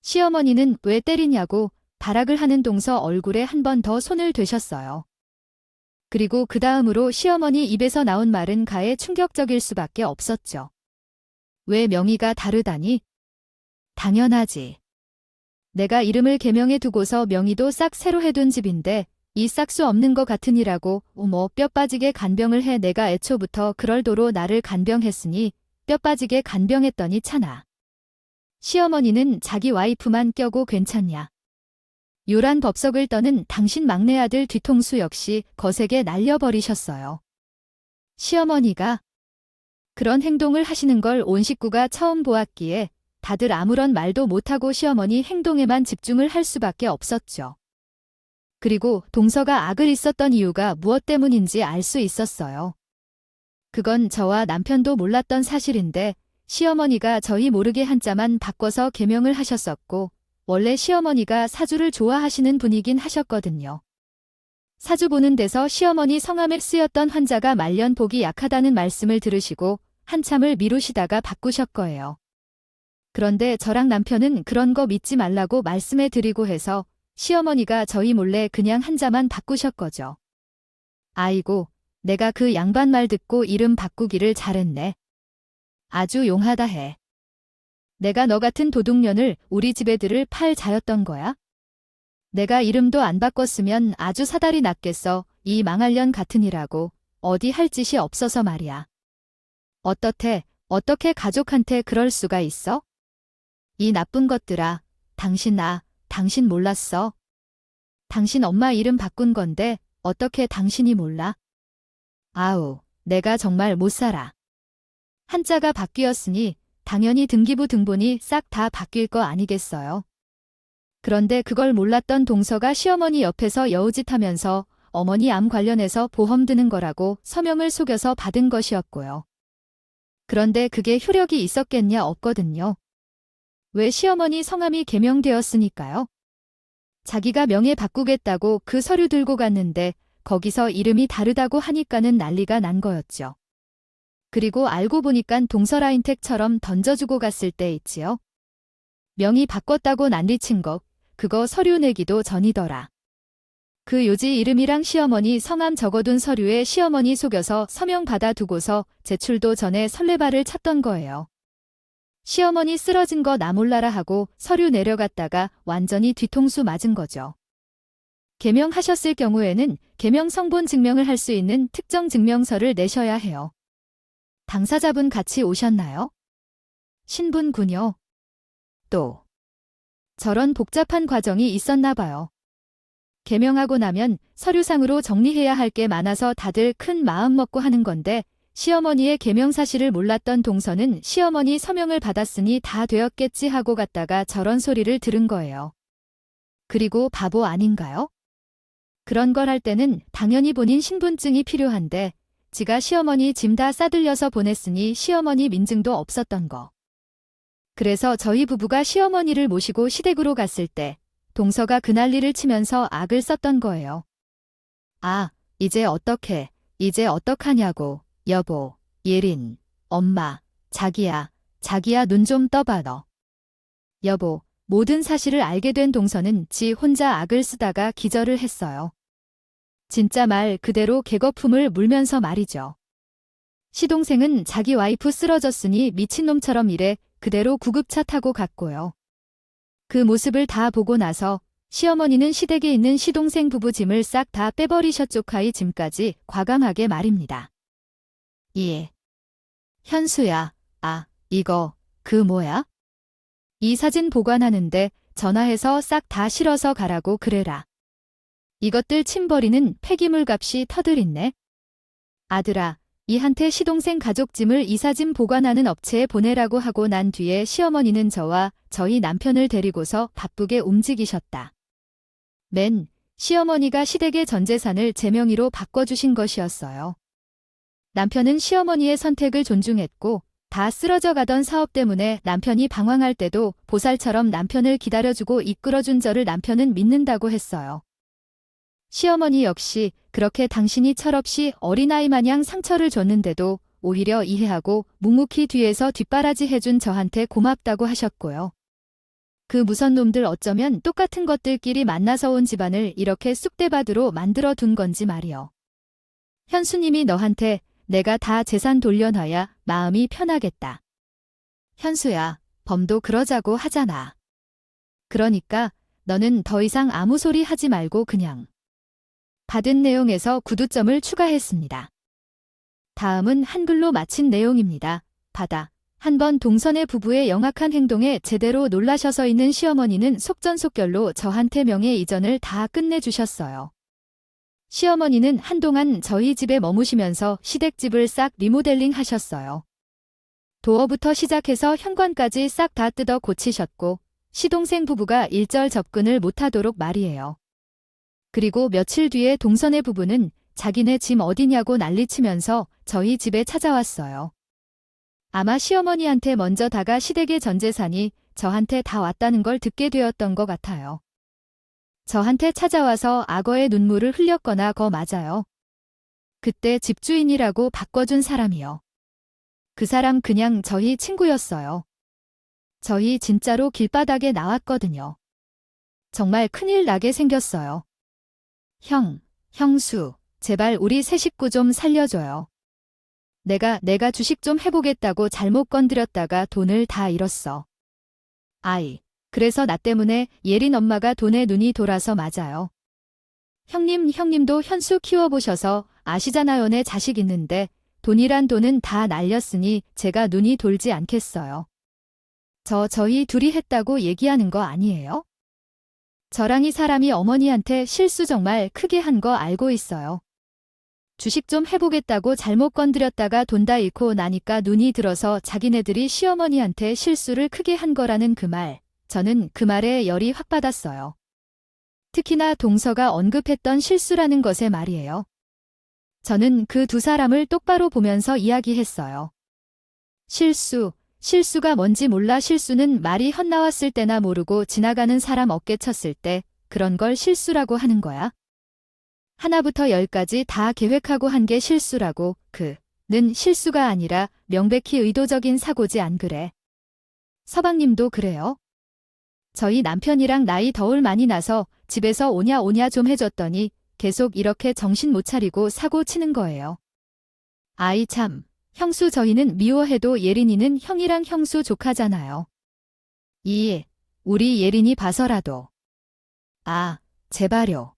시어머니는 왜 때리냐고 발악을 하는 동서 얼굴에 한 번 더 손을 대셨어요. 그리고 그 다음으로 시어머니 입에서 나온 말은 가해 충격적일 수밖에 없었죠. 왜 명의가 다르다니? 당연하지. 내가 이름을 개명해 두고서 명의도 싹 새로 해둔 집인데 이 싹수 없는 거 같으니라고 뼈 빠지게 간병을 해 내가 애초부터 그럴 도로 나를 간병했으니 뼈 빠지게 간병했더니 차나. 시어머니는 자기 와이프만 껴고 괜찮냐. 요란 법석을 떠는 당신 막내 아들 뒤통수 역시 거세게 날려버리셨어요. 시어머니가 그런 행동을 하시는 걸 온 식구가 처음 보았기에 다들 아무런 말도 못하고 시어머니 행동에만 집중을 할 수밖에 없었죠. 그리고 동서가 악을 있었던 이유가 무엇 때문인지 알 수 있었어요. 그건 저와 남편도 몰랐던 사실인데 시어머니가 저희 모르게 한자만 바꿔서 개명을 하셨었고 원래 시어머니가 사주를 좋아하시는 분이긴 하셨거든요. 사주 보는 데서 시어머니 성함에 쓰였던 환자가 말년 복이 약하다는 말씀을 들으시고 한참을 미루시다가 바꾸셨 거예요. 그런데 저랑 남편은 그런 거 믿지 말라고 말씀해 드리고 해서 시어머니가 저희 몰래 그냥 한자만 바꾸셨 거죠. 아이고, 내가 그 양반 말 듣고 이름 바꾸기를 잘했네. 아주 용하다 해. 내가 너 같은 도둑년을 우리 집 애들을 팔 자였던 거야? 내가 이름도 안 바꿨으면 아주 사달이 났겠어. 이 망할년 같으니라고 어디 할 짓이 없어서 말이야. 어떻게 가족한테 그럴 수가 있어? 이 나쁜 것들아, 당신 몰랐어? 당신 엄마 이름 바꾼 건데 어떻게 당신이 몰라? 아우, 내가 정말 못 살아. 한자가 바뀌었으니 당연히 등기부 등본이 싹 다 바뀔 거 아니겠어요? 그런데 그걸 몰랐던 동서가 시어머니 옆에서 여우짓하면서 어머니 암 관련해서 보험 드는 거라고 서명을 속여서 받은 것이었고요. 그런데 그게 효력이 있었겠냐 없거든요. 왜 시어머니 성함이 개명되었으니까요. 자기가 명예 바꾸겠다고 그 서류 들고 갔는데 거기서 이름이 다르다고 하니까는 난리가 난 거였죠. 그리고 알고 보니깐 동서라인텍처럼 던져주고 갔을 때 있지요. 명의 바꿨다고 난리친 거, 그거 서류 내기도 전이더라. 그 요지 이름이랑 시어머니 성함 적어둔 서류에 시어머니 속여서 서명 받아두고서 제출도 전에 설레발을 찼던 거예요. 시어머니 쓰러진 거 나 몰라라 하고 서류 내려갔다가 완전히 뒤통수 맞은 거죠. 개명하셨을 경우에는 개명 성본 증명을 할 수 있는 특정 증명서를 내셔야 해요. 당사자분 같이 오셨나요? 신분군요. 또 저런 복잡한 과정이 있었나 봐요. 개명하고 나면 서류상으로 정리해야 할 게 많아서 다들 큰 마음 먹고 하는 건데 시어머니의 개명 사실을 몰랐던 동서는 시어머니 서명을 받았으니 다 되었겠지 하고 갔다가 저런 소리를 들은 거예요. 그리고 바보 아닌가요? 그런 걸 할 때는 당연히 본인 신분증이 필요한데 지가 시어머니 짐 다 싸들려서 보냈으니 시어머니 민증도 없었던 거. 그래서 저희 부부가 시어머니를 모시고 시댁으로 갔을 때 동서가 그 난리를 치면서 악을 썼던 거예요. 아, 이제 어떡하냐고. 여보, 예린, 엄마, 자기야 눈 좀 떠봐 너. 여보, 모든 사실을 알게 된 동서는 지 혼자 악을 쓰다가 기절을 했어요. 진짜 말 그대로 개거품을 물면서 말이죠. 시동생은 자기 와이프 쓰러졌으니 미친놈처럼 이래 그대로 구급차 타고 갔고요. 그 모습을 다 보고 나서 시어머니는 시댁에 있는 시동생 부부 짐을 싹 다 빼버리셨죠. 가이 짐까지 과감하게 말입니다. 예. 현수야, 이거, 뭐야? 이 사진 보관하는데 전화해서 싹 다 실어서 가라고 그래라. 이것들 침버리는 폐기물 값이 터들있네. 아들아, 이한테 시동생 가족짐을 이사짐 보관하는 업체에 보내라고 하고 난 뒤에 시어머니는 저와 저희 남편을 데리고서 바쁘게 움직이셨다. 시어머니가 시댁의 전 재산을 제 명의로 바꿔주신 것이었어요. 남편은 시어머니의 선택을 존중했고 다 쓰러져 가던 사업 때문에 남편이 방황할 때도 보살처럼 남편을 기다려주고 이끌어준 저를 남편은 믿는다고 했어요. 시어머니 역시 그렇게 당신이 철없이 어린아이 마냥 상처를 줬는데도 오히려 이해하고 묵묵히 뒤에서 뒷바라지 해준 저한테 고맙다고 하셨고요. 그 무선 놈들 어쩌면 똑같은 것들끼리 만나서 온 집안을 이렇게 쑥대밭으로 만들어 둔 건지 말이요. 현수님이 너한테 내가 다 재산 돌려놔야 마음이 편하겠다. 현수야, 범도 그러자고 하잖아. 그러니까 너는 더 이상 아무 소리 하지 말고 그냥. 받은 내용에서 구두점을 추가했습니다. 다음은 한글로 마친 내용입니다. 한번 동선의 부부의 영악한 행동에 제대로 놀라셔서 있는 시어머니는 속전속결로 저한테 명예 이전을 다 끝내주셨어요. 시어머니는 한동안 저희 집에 머무시면서 시댁집을 싹 리모델링 하셨어요. 도어부터 시작해서 현관까지 싹 다 뜯어 고치셨고 시동생 부부가 일절 접근을 못하도록 말이에요. 그리고 며칠 뒤에 동선의 부부는 자기네 짐 어디냐고 난리치면서 저희 집에 찾아왔어요. 아마 시어머니한테 먼저 다가 시댁의 전 재산이 저한테 다 왔다는 걸 듣게 되었던 것 같아요. 저한테 찾아와서 악어의 눈물을 흘렸거나 거 맞아요. 그때 집주인이라고 바꿔준 사람이요. 그 사람 그냥 저희 친구였어요. 저희 진짜로 길바닥에 나왔거든요. 정말 큰일 나게 생겼어요. 형수, 제발 우리 세 식구 좀 살려줘요. 내가 주식 좀 해보겠다고 잘못 건드렸다가 돈을 다 잃었어. 그래서 나 때문에 예린 엄마가 돈에 눈이 돌아서 맞아요. 형님도 현수 키워보셔서 아시잖아요. 내 자식 있는데 돈이란 돈은 다 날렸으니 제가 눈이 돌지 않겠어요. 저희 둘이 했다고 얘기하는 거 아니에요? 저랑 이 사람이 어머니한테 실수 정말 크게 한 거 알고 있어요. 주식 좀 해보겠다고 잘못 건드렸다가 돈 다 잃고 나니까 눈이 들어서 자기네들이 시어머니한테 실수를 크게 한 거라는 그 말, 저는 그 말에 열이 확 받았어요. 특히나 동서가 언급했던 실수라는 것에 말이에요. 저는 그 두 사람을 똑바로 보면서 이야기했어요. 실수가 뭔지 몰라. 실수는 말이 헛나왔을 때나 모르고 지나가는 사람 어깨 쳤을 때 그런 걸 실수라고 하는 거야. 하나부터 열까지 다 계획하고 한 게 실수라고. 는 실수가 아니라 명백히 의도적인 사고지 안 그래? 서방님도 그래요? 저희 남편이랑 나이 더울 많이 나서 집에서 오냐 좀 해줬더니 계속 이렇게 정신 못 차리고 사고 치는 거예요. 참, 형수 저희는 미워해도 예린이는 형이랑 형수 조카잖아요. 우리 예린이 봐서라도. 제발요.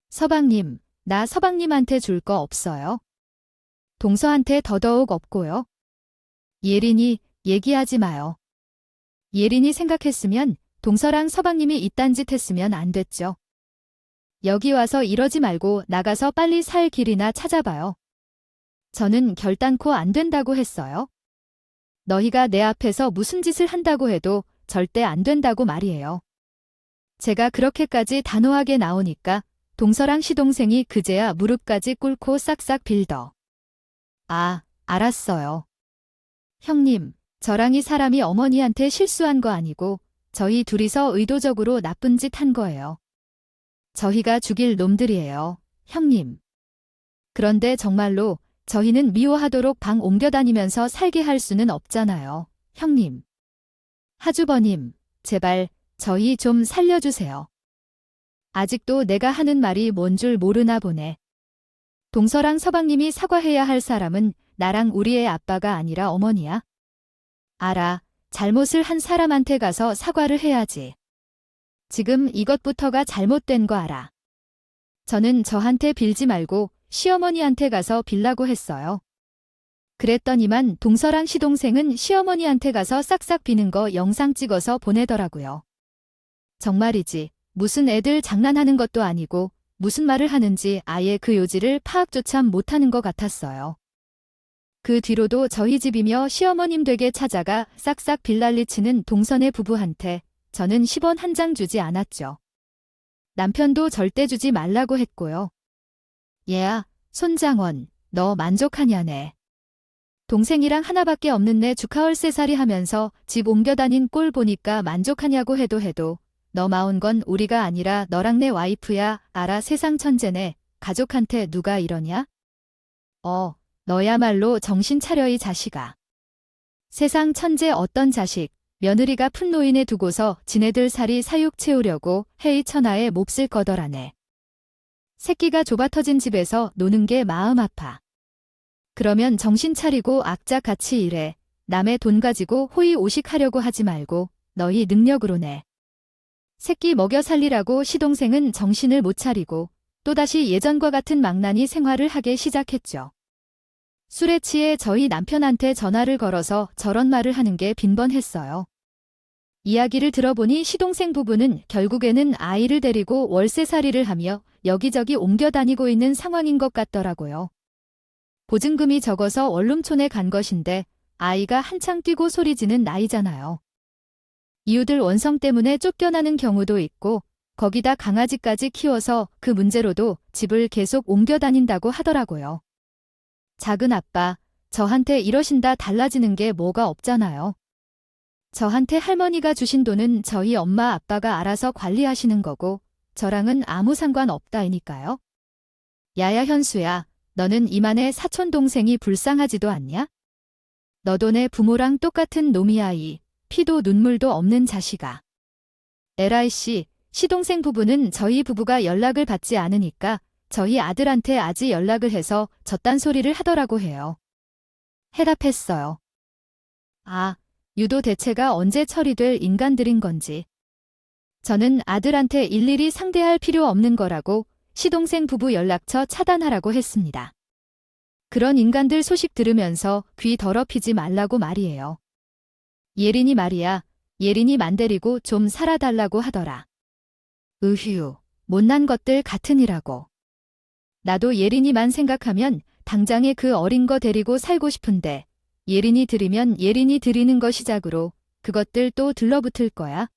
서방님, 나 서방님한테 줄 거 없어요? 동서한테 더더욱 없고요. 예린이, 얘기하지 마요. 예린이 생각했으면 동서랑 서방님이 이딴 짓 했으면 안 됐죠. 여기 와서 이러지 말고 나가서 빨리 살 길이나 찾아봐요. 저는 결단코 안 된다고 했어요. 너희가 내 앞에서 무슨 짓을 한다고 해도 절대 안 된다고 말이에요. 제가 그렇게까지 단호하게 나오니까 동서랑 시동생이 그제야 무릎까지 꿇고 싹싹 빌더 아, 알았어요. 형님, 저랑 이 사람이 어머니한테 실수한 거 아니고 저희 둘이서 의도적으로 나쁜 짓 한 거예요. 저희가 죽일 놈들이에요, 형님. 그런데 정말로 저희는 미워하도록 방 옮겨 다니면서 살게 할 수는 없잖아요, 형님. 하주버님, 제발 저희 좀 살려주세요. 아직도 내가 하는 말이 뭔 줄 모르나 보네. 동서랑 서방님이 사과해야 할 사람은 나랑 우리의 아빠가 아니라 어머니야. 알아, 잘못을 한 사람한테 가서 사과를 해야지. 지금 이것부터가 잘못된 거 알아. 저는 저한테 빌지 말고 시어머니한테 가서 빌라고 했어요. 그랬더니만 동서랑 시동생은 시어머니한테 가서 싹싹 비는 거 영상 찍어서 보내더라고요. 정말이지, 무슨 애들 장난하는 것도 아니고 무슨 말을 하는지 아예 그 요지를 파악조차 못하는 것 같았어요. 그 뒤로도 저희 집이며 시어머님 댁에 찾아가 싹싹 빌난리치는 동선의 부부한테 저는 10원 한 장 주지 않았죠. 남편도 절대 주지 말라고 했고요. 얘야, 손장원, 너 만족하냐네. 동생이랑 하나밖에 없는 내 주카월 3살이 하면서 집 옮겨 다닌 꼴 보니까 만족하냐고 해도 너 마운 건 우리가 아니라 너랑 내 와이프야. 알아, 세상 천재네. 가족한테 누가 이러냐? 너야말로 정신 차려 이 자식아. 세상 천재 어떤 자식, 며느리가 푼 노인에 두고서 지네들 살이 사육 채우려고 해이 천하에 몹쓸 거더라네. 새끼가 좁아터진 집에서 노는 게 마음 아파. 그러면 정신 차리고 악착같이 일해. 남의 돈 가지고 호의 오식하려고 하지 말고 너희 능력으로 내. 새끼 먹여 살리라고 시동생은 정신을 못 차리고 또다시 예전과 같은 망나니 생활을 하게 시작했죠. 술에 취해 저희 남편한테 전화를 걸어서 저런 말을 하는 게 빈번했어요. 이야기를 들어보니 시동생 부부는 결국에는 아이를 데리고 월세살이를 하며 여기저기 옮겨 다니고 있는 상황인 것 같더라고요. 보증금이 적어서 원룸촌에 간 것인데 아이가 한창 뛰고 소리지는 나이잖아요. 이웃들 원성 때문에 쫓겨나는 경우도 있고 거기다 강아지까지 키워서 그 문제로도 집을 계속 옮겨 다닌다고 하더라고요. 작은 아빠, 저한테 이러신다 달라지는 게 뭐가 없잖아요. 저한테 할머니가 주신 돈은 저희 엄마 아빠가 알아서 관리하시는 거고 저랑은 아무 상관 없다이니까요. 야야 현수야, 너는 이만의 사촌 동생이 불쌍하지도 않냐? 너도 내 부모랑 똑같은 놈이야 이 피도 눈물도 없는 자식아. 에라이 씨, 시동생 부부는 저희 부부가 연락을 받지 않으니까 저희 아들한테 아지 연락을 해서 저딴 소리를 하더라고 해요. 해답했어요. 아, 유도 대체가 언제 처리될 인간들인 건지. 저는 아들한테 일일이 상대할 필요 없는 거라고 시동생 부부 연락처 차단하라고 했습니다. 그런 인간들 소식 들으면서 귀 더럽히지 말라고 말이에요. 예린이 말이야, 예린이 만 데리고 좀 살아달라고 하더라. 으휴, 못난 것들 같으니라고. 나도 예린이만 생각하면 당장에 그 어린 거 데리고 살고 싶은데 예린이 들이면 예린이 들이는 거 시작으로 그것들 또 들러붙을 거야.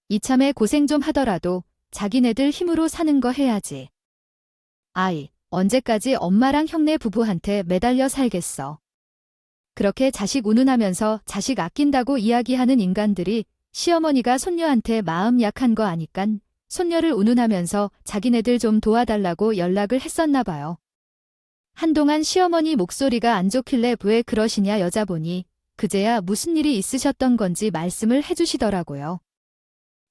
이참에 고생 좀 하더라도 자기네들 힘으로 사는 거 해야지. 아이, 언제까지 엄마랑 형네 부부한테 매달려 살겠어. 그렇게 자식 운운하면서 자식 아낀다고 이야기하는 인간들이 시어머니가 손녀한테 마음 약한 거 아니깐 손녀를 운운하면서 자기네들 좀 도와달라고 연락을 했었나 봐요. 한동안 시어머니 목소리가 안 좋길래 왜 그러시냐 여자보니 그제야 무슨 일이 있으셨던 건지 말씀을 해주시더라고요.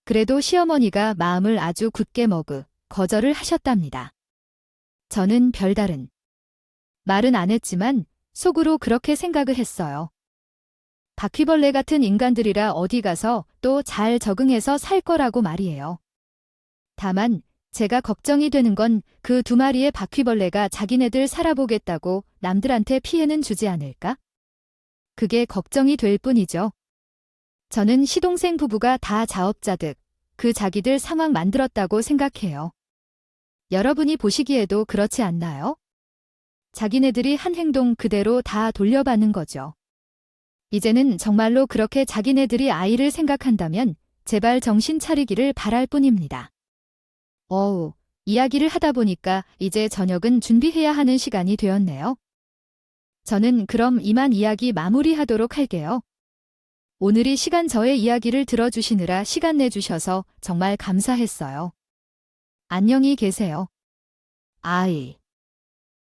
그래도 시어머니가 마음을 아주 굳게 먹으 거절을 하셨답니다. 저는 별다른 말은 안 했지만 속으로 그렇게 생각을 했어요. 바퀴벌레 같은 인간들이라 어디 가서 또 잘 적응해서 살 거라고 말이에요. 다만 제가 걱정이 되는 건 그 2마리의 바퀴벌레가 자기네들 살아보겠다고 남들한테 피해는 주지 않을까? 그게 걱정이 될 뿐이죠. 저는 시동생 부부가 다 자업자득, 그 자기들 상황 만들었다고 생각해요. 여러분이 보시기에도 그렇지 않나요? 자기네들이 한 행동 그대로 다 돌려받는 거죠. 이제는 정말로 그렇게 자기네들이 아이를 생각한다면 제발 정신 차리기를 바랄 뿐입니다. 어우, 이야기를 하다 보니까 이제 저녁은 준비해야 하는 시간이 되었네요. 저는 그럼 이만 이야기 마무리하도록 할게요. 오늘 이 시간 저의 이야기를 들어주시느라 시간 내주셔서 정말 감사했어요. 안녕히 계세요. 아이.